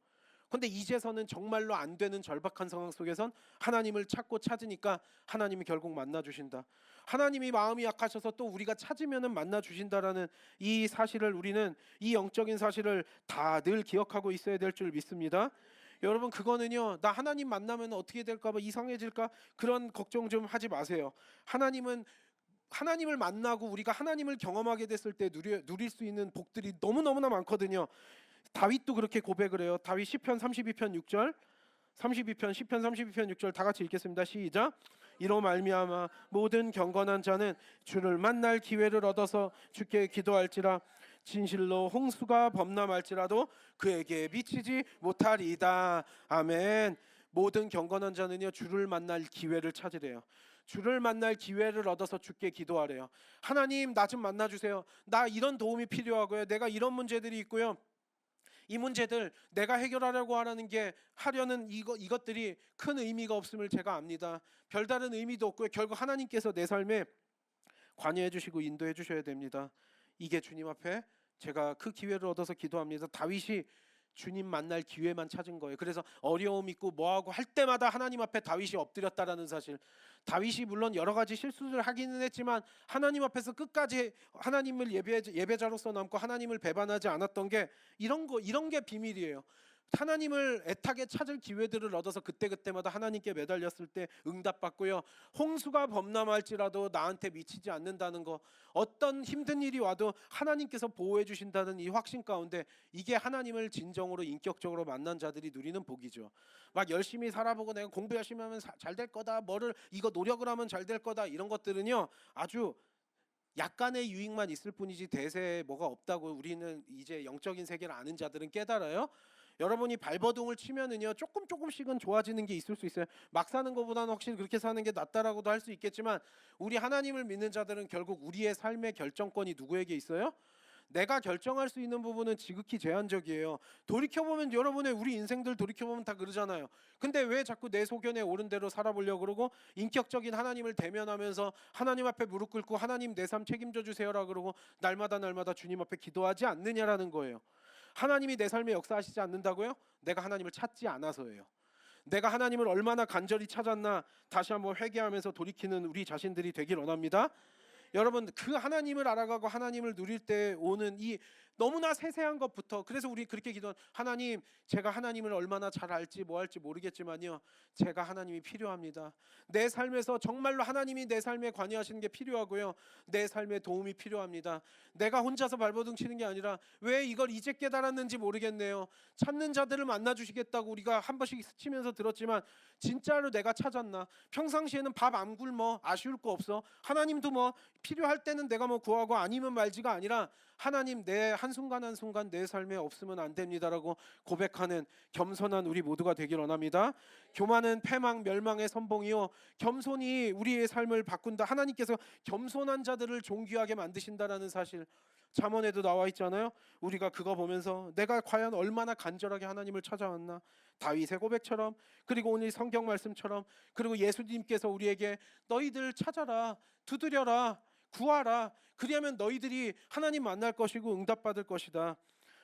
근데 이제서는 정말로 안 되는 절박한 상황 속에선 하나님을 찾고 찾으니까 하나님이 결국 만나 주신다. 하나님이 마음이 약하셔서 또 우리가 찾으면은 만나 주신다라는 이 사실을, 우리는 이 영적인 사실을 다 늘 기억하고 있어야 될 줄 믿습니다. 여러분, 그거는요, 나 하나님 만나면 어떻게 될까 봐, 이상해질까, 그런 걱정 좀 하지 마세요. 하나님을 만나고 우리가 하나님을 경험하게 됐을 때 누릴 수 있는 복들이 너무너무나 많거든요. 다윗도 그렇게 고백을 해요. 다윗 시편 32편 6절, 시편 32편 6절 다 같이 읽겠습니다. 시작. 이로 말미암아 모든 경건한 자는 주를 만날 기회를 얻어서 주께 기도할지라. 진실로 홍수가 범람할지라도 그에게 미치지 못하리이다. 아멘. 모든 경건한 자는요, 주를 만날 기회를 찾으래요. 주를 만날 기회를 얻어서 주께 기도하래요. 하나님, 나 좀 만나주세요. 나 이런 도움이 필요하고요, 내가 이런 문제들이 있고요, 이 문제들 내가 해결하려고 하려는 이것들이 큰 의미가 없음을 제가 압니다. 별다른 의미도 없고요, 결국 하나님께서 내 삶에 관여해 주시고 인도해 주셔야 됩니다. 이게 주님 앞에 제가 그 기회를 얻어서 기도합니다. 다윗이 주님 만날 기회만 찾은 거예요. 그래서 어려움 있고 뭐하고 할 때마다 하나님 앞에 다윗이 엎드렸다라는 사실. 다윗이 물론 여러 가지 실수를 하기는 했지만 하나님 앞에서 끝까지 하나님을 예배자로서 남고 하나님을 배반하지 않았던 게 이런 게 비밀이에요. 하나님을 애타게 찾을 기회들을 얻어서 그때그때마다 하나님께 매달렸을 때 응답받고요, 홍수가 범람할지라도 나한테 미치지 않는다는 거, 어떤 힘든 일이 와도 하나님께서 보호해 주신다는 이 확신 가운데, 이게 하나님을 진정으로 인격적으로 만난 자들이 누리는 복이죠. 막 열심히 살아보고 내가 공부 열심히 하면 잘 될 거다, 이거 노력을 하면 잘 될 거다, 이런 것들은요 아주 약간의 유익만 있을 뿐이지 대세에 뭐가 없다고 우리는 이제 영적인 세계를 아는 자들은 깨달아요. 여러분이 발버둥을 치면은요, 조금씩은 좋아지는 게 있을 수 있어요. 막 사는 것보다는 확실히 그렇게 사는 게 낫다라고도 할 수 있겠지만, 우리 하나님을 믿는 자들은 결국 우리의 삶의 결정권이 누구에게 있어요? 내가 결정할 수 있는 부분은 지극히 제한적이에요. 돌이켜보면, 우리 인생들 돌이켜보면 다 그러잖아요. 근데 왜 자꾸 내 소견에 오른 대로 살아보려고 그러고, 인격적인 하나님을 대면하면서 하나님 앞에 무릎 꿇고 하나님 내 삶 책임져 주세요라 그러고 날마다 주님 앞에 기도하지 않느냐라는 거예요. 하나님이 내 삶에 역사하시지 않는다고요? 내가 하나님을 찾지 않아서예요. 내가 하나님을 얼마나 간절히 찾았나 다시 한번 회개하면서 돌이키는 우리 자신들이 되길 원합니다. 여러분, 그 하나님을 알아가고 하나님을 누릴 때 오는 이 너무나 세세한 것부터, 그래서 우리 그렇게 기도한, 하나님, 제가 하나님을 얼마나 잘 알지 뭐 할지 모르겠지만요, 제가 하나님이 필요합니다. 내 삶에서 정말로 하나님이 내 삶에 관여하시는 게 필요하고요, 내 삶에 도움이 필요합니다. 내가 혼자서 발버둥 치는 게 아니라, 왜 이걸 이제 깨달았는지 모르겠네요. 찾는 자들을 만나 주시겠다고 우리가 한 번씩 스치면서 들었지만, 진짜로 내가 찾았나? 평상시에는 밥 안 굶어, 아쉬울 거 없어. 하나님도 뭐 필요할 때는 내가 뭐 구하고 아니면 말지가 아니라, 하나님, 내 한순간 한순간 내 삶에 없으면 안 됩니다라고 고백하는 겸손한 우리 모두가 되길 원합니다. 교만은 패망 멸망의 선봉이요, 겸손이 우리의 삶을 바꾼다. 하나님께서 겸손한 자들을 존귀하게 만드신다라는 사실, 잠언에도 나와 있잖아요. 우리가 그거 보면서 내가 과연 얼마나 간절하게 하나님을 찾아왔나, 다윗의 고백처럼, 그리고 오늘 성경 말씀처럼, 그리고 예수님께서 우리에게 너희들 찾아라, 두드려라, 구하라, 그리하면 너희들이 하나님 만날 것이고 응답받을 것이다.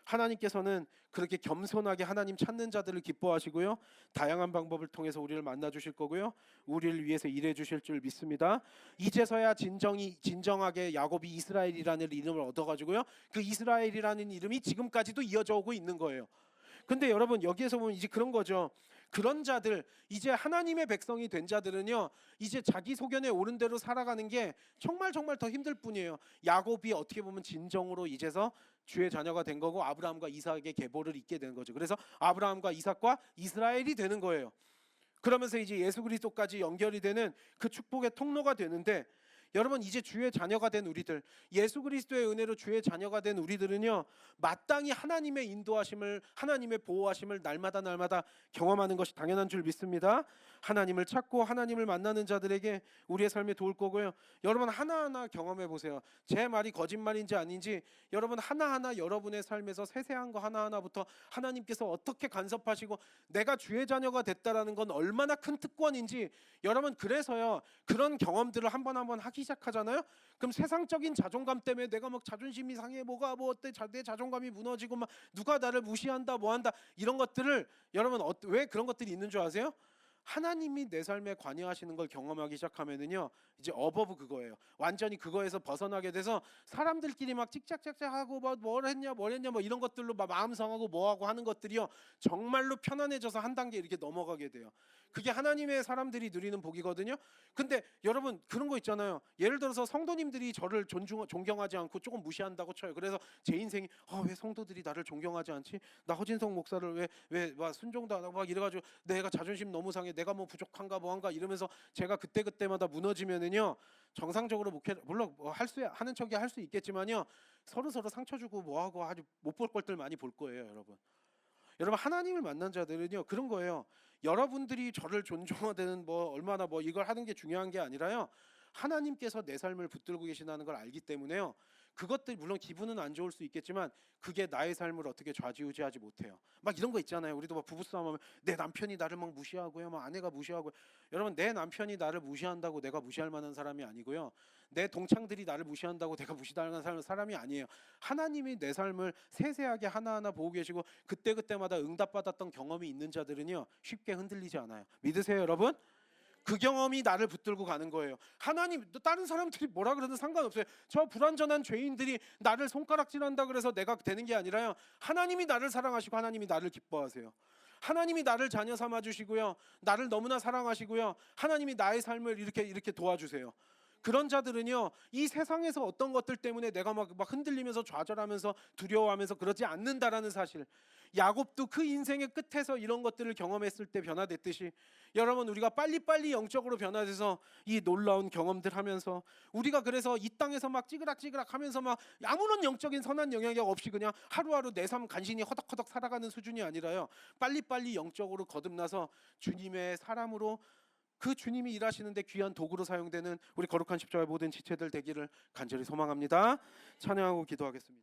하나님께서는 그렇게 겸손하게 하나님 찾는 자들을 기뻐하시고요, 다양한 방법을 통해서 우리를 만나 주실 거고요, 우리를 위해서 일해 주실 줄 믿습니다. 이제서야 진정하게 야곱이 이스라엘이라는 이름을 얻어가지고요, 그 이스라엘이라는 이름이 지금까지도 이어져 오고 있는 거예요. 근데 여러분, 여기에서 보면 이제 그런 거죠. 그런 자들, 이제 하나님의 백성이 된 자들은요, 이제 자기 소견에 옳은 대로 살아가는 게 정말 정말 더 힘들 뿐이에요. 야곱이 어떻게 보면 진정으로 이제서 주의 자녀가 된 거고 아브라함과 이삭의 계보를 잇게 되는 거죠. 그래서 아브라함과 이삭과 이스라엘이 되는 거예요. 그러면서 이제 예수 그리스도까지 연결이 되는 그 축복의 통로가 되는데, 여러분 이제 주의 자녀가 된 우리들, 예수 그리스도의 은혜로 주의 자녀가 된 우리들은요, 마땅히 하나님의 인도하심을, 하나님의 보호하심을 날마다 날마다 경험하는 것이 당연한 줄 믿습니다. 하나님을 찾고 하나님을 만나는 자들에게 우리의 삶이 도울 거고요. 여러분 하나하나 경험해 보세요. 제 말이 거짓말인지 아닌지 여러분 하나하나 여러분의 삶에서 세세한 거 하나하나부터 하나님께서 어떻게 간섭하시고 내가 주의 자녀가 됐다라는 건 얼마나 큰 특권인지, 여러분 그래서요, 그런 경험들을 한 번 한 번 하기 시작하잖아요. 그럼 세상적인 자존감 때문에 내가 막 자존심이 상해, 뭐가 뭐 어때, 내 자존감이 무너지고 막 누가 나를 무시한다 뭐한다, 이런 것들을 여러분 왜 그런 것들이 있는 줄 아세요? 하나님이 내 삶에 관여하시는 걸 경험하기 시작하면은요, 이제 어버브 그거예요. 완전히 그거에서 벗어나게 돼서 사람들끼리 막 찍짝짝짝하고 뭘 했냐 뭐 이런 것들로 막 마음 상하고 뭐하고 하는 것들이요, 정말로 편안해져서 한 단계 이렇게 넘어가게 돼요. 그게 하나님의 사람들이 누리는 복이거든요. 근데 여러분 그런 거 있잖아요. 예를 들어서 성도님들이 저를 존경하지 않고 조금 무시한다고 쳐요. 그래서 제 인생이 왜 성도들이 나를 존경하지 않지? 나 허진성 목사를 왜 순종도 안 하고 막 이래가지고 내가 자존심 너무 상해, 내가 뭐 부족한가 뭐한가 이러면서 제가 그때마다 무너지면은요, 정상적으로 목회, 물론 뭐 하는 척이 할 수 있겠지만요, 서로 상처 주고 뭐하고 아주 못 볼 것들 많이 볼 거예요. 여러분 하나님을 만난 자들은요 그런 거예요. 여러분들이 저를 존중하는 뭐 얼마나 뭐 이걸 하는 게 중요한 게 아니라요, 하나님께서 내 삶을 붙들고 계시다는 걸 알기 때문에요, 그것들 물론 기분은 안 좋을 수 있겠지만 그게 나의 삶을 어떻게 좌지우지하지 못해요. 막 이런 거 있잖아요. 우리도 막 부부싸움하면 내 남편이 나를 막 무시하고요, 막 아내가 무시하고. 여러분 내 남편이 나를 무시한다고 내가 무시할 만한 사람이 아니고요, 내 동창들이 나를 무시한다고 내가 무시당하는 사람이 아니에요. 하나님이 내 삶을 세세하게 하나하나 보고 계시고 그때마다 응답받았던 경험이 있는 자들은요 쉽게 흔들리지 않아요. 믿으세요 여러분? 그 경험이 나를 붙들고 가는 거예요. 하나님, 다른 사람들이 뭐라 그러든 상관없어요. 저 불완전한 죄인들이 나를 손가락질한다 그래서 내가 되는 게 아니라요, 하나님이 나를 사랑하시고 하나님이 나를 기뻐하세요. 하나님이 나를 자녀 삼아 주시고요, 나를 너무나 사랑하시고요, 하나님이 나의 삶을 이렇게 도와주세요. 그런 자들은요, 이 세상에서 어떤 것들 때문에 내가 막 흔들리면서 좌절하면서 두려워하면서 그러지 않는다라는 사실, 야곱도 그 인생의 끝에서 이런 것들을 경험했을 때 변화됐듯이, 여러분 우리가 빨리빨리 영적으로 변화돼서 이 놀라운 경험들 하면서 우리가 그래서 이 땅에서 막 찌그락찌그락 하면서 막 아무런 영적인 선한 영향력 없이 그냥 하루하루 내 삶 간신히 허덕허덕 살아가는 수준이 아니라요, 빨리빨리 영적으로 거듭나서 주님의 사람으로, 그 주님이 일하시는데 귀한 도구로 사용되는 우리 거룩한 십자가의 모든 지체들 되기를 간절히 소망합니다. 찬양하고 기도하겠습니다.